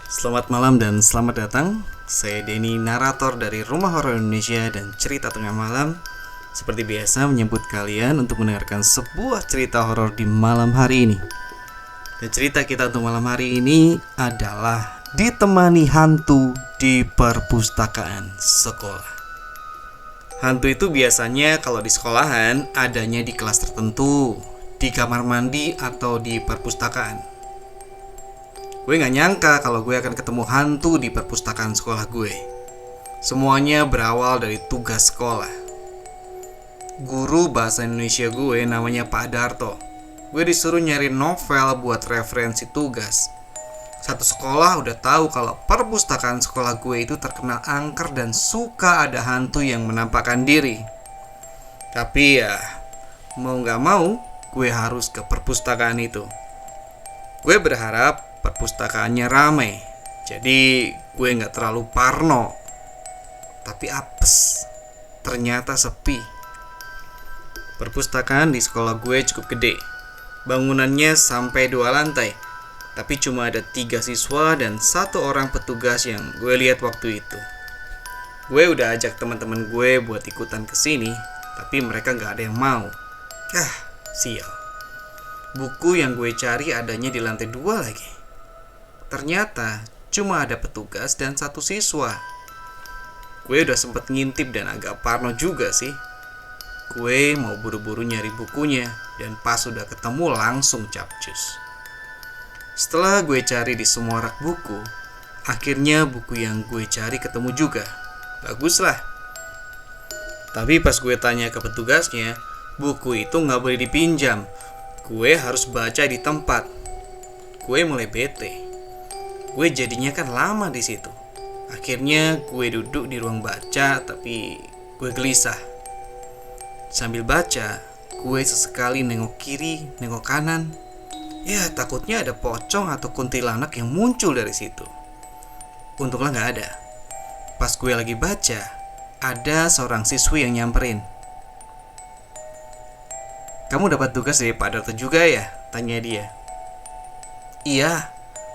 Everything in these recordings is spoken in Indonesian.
Selamat malam dan selamat datang. Saya Denny, narator dari Rumah Horor Indonesia dan Cerita Tengah Malam. Seperti biasa menyebut kalian untuk mendengarkan sebuah cerita horor di malam hari ini. Dan cerita kita untuk malam hari ini adalah ditemani hantu di perpustakaan sekolah. Hantu itu biasanya kalau di sekolahan adanya di kelas tertentu, di kamar mandi atau di perpustakaan. Gue gak nyangka kalau gue akan ketemu hantu di perpustakaan sekolah gue. Semuanya berawal dari tugas sekolah. Guru bahasa Indonesia gue namanya Pak Darto. Gue disuruh nyari novel buat referensi tugas. Satu sekolah udah tahu kalau perpustakaan sekolah gue itu terkenal angker dan suka ada hantu yang menampakkan diri. Tapi ya, mau gak mau, gue harus ke perpustakaan itu. Gue berharap perpustakaannya ramai, jadi gue gak terlalu parno. Tapi apes, ternyata sepi. Perpustakaan di sekolah gue cukup gede. Bangunannya sampai 2 lantai, tapi cuma ada 3 siswa dan 1 orang petugas yang gue lihat waktu itu. Gue udah ajak teman-teman gue buat ikutan kesini, tapi mereka gak ada yang mau. Sial. Buku yang gue cari adanya di lantai 2 lagi. Ternyata cuma ada petugas dan 1 siswa. Gue udah sempet ngintip dan agak parno juga sih. Gue mau buru-buru nyari bukunya, dan pas udah ketemu langsung capcus. Setelah gue cari di semua rak buku, akhirnya buku yang gue cari ketemu juga. Bagus lah. Tapi pas gue tanya ke petugasnya, buku itu gak boleh dipinjam. Gue harus baca di tempat. Gue mulai bete. Gue jadinya kan lama di situ. Akhirnya gue duduk di ruang baca, tapi gue gelisah. Sambil baca, gue sesekali nengok kiri, nengok kanan. Ya, takutnya ada pocong atau kuntilanak yang muncul dari situ. Untunglah gak ada. Pas gue lagi baca, ada seorang siswi yang nyamperin. "Kamu dapat tugas dari Pak Darto juga ya?" tanya dia. "Iya,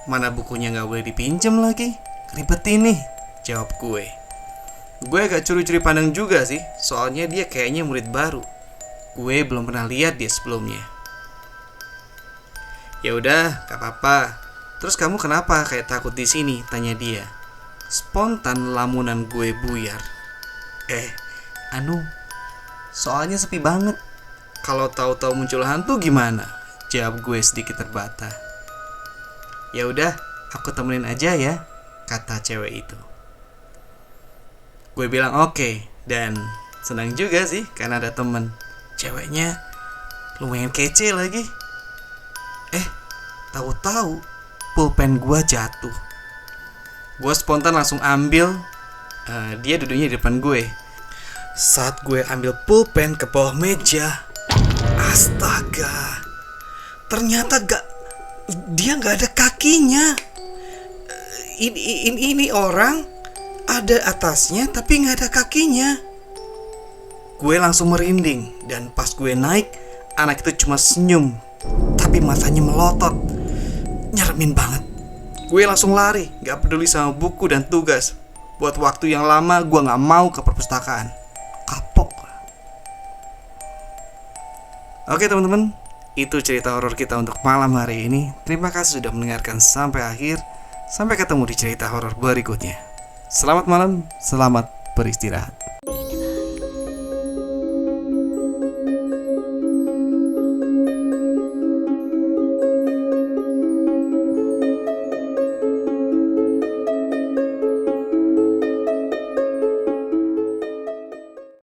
mana bukunya gak boleh dipinjam lagi. Ribet ini," jawab gue. Gue agak curi-curi pandang juga sih, soalnya dia kayaknya murid baru. Gue belum pernah lihat dia sebelumnya. "Ya udah, gak apa-apa. Terus kamu kenapa kayak takut di sini?" tanya dia. Spontan lamunan gue buyar. Soalnya sepi banget. "Kalau tahu-tahu muncul hantu gimana?" jawab gue sedikit terbata. "Ya udah, aku temenin aja ya," kata cewek itu. Gue bilang oke, dan senang juga sih karena ada temen. Ceweknya lumayan kece lagi. Tahu-tahu pulpen gue jatuh. Gue spontan langsung ambil. Dia duduknya di depan gue. Saat gue ambil pulpen ke bawah meja, astaga, ternyata dia gak ada kakinya. Ini orang ada atasnya tapi gak ada kakinya. Gue langsung merinding, dan pas gue naik, anak itu cuma senyum, tapi matanya melotot. Nyeremin banget. Gue langsung lari, gak peduli sama buku dan tugas. Buat waktu yang lama gue gak mau ke perpustakaan. Kapok. Oke teman-teman, itu cerita horor kita untuk malam hari ini. Terima kasih sudah mendengarkan sampai akhir. Sampai ketemu di cerita horor berikutnya. Selamat malam, selamat beristirahat.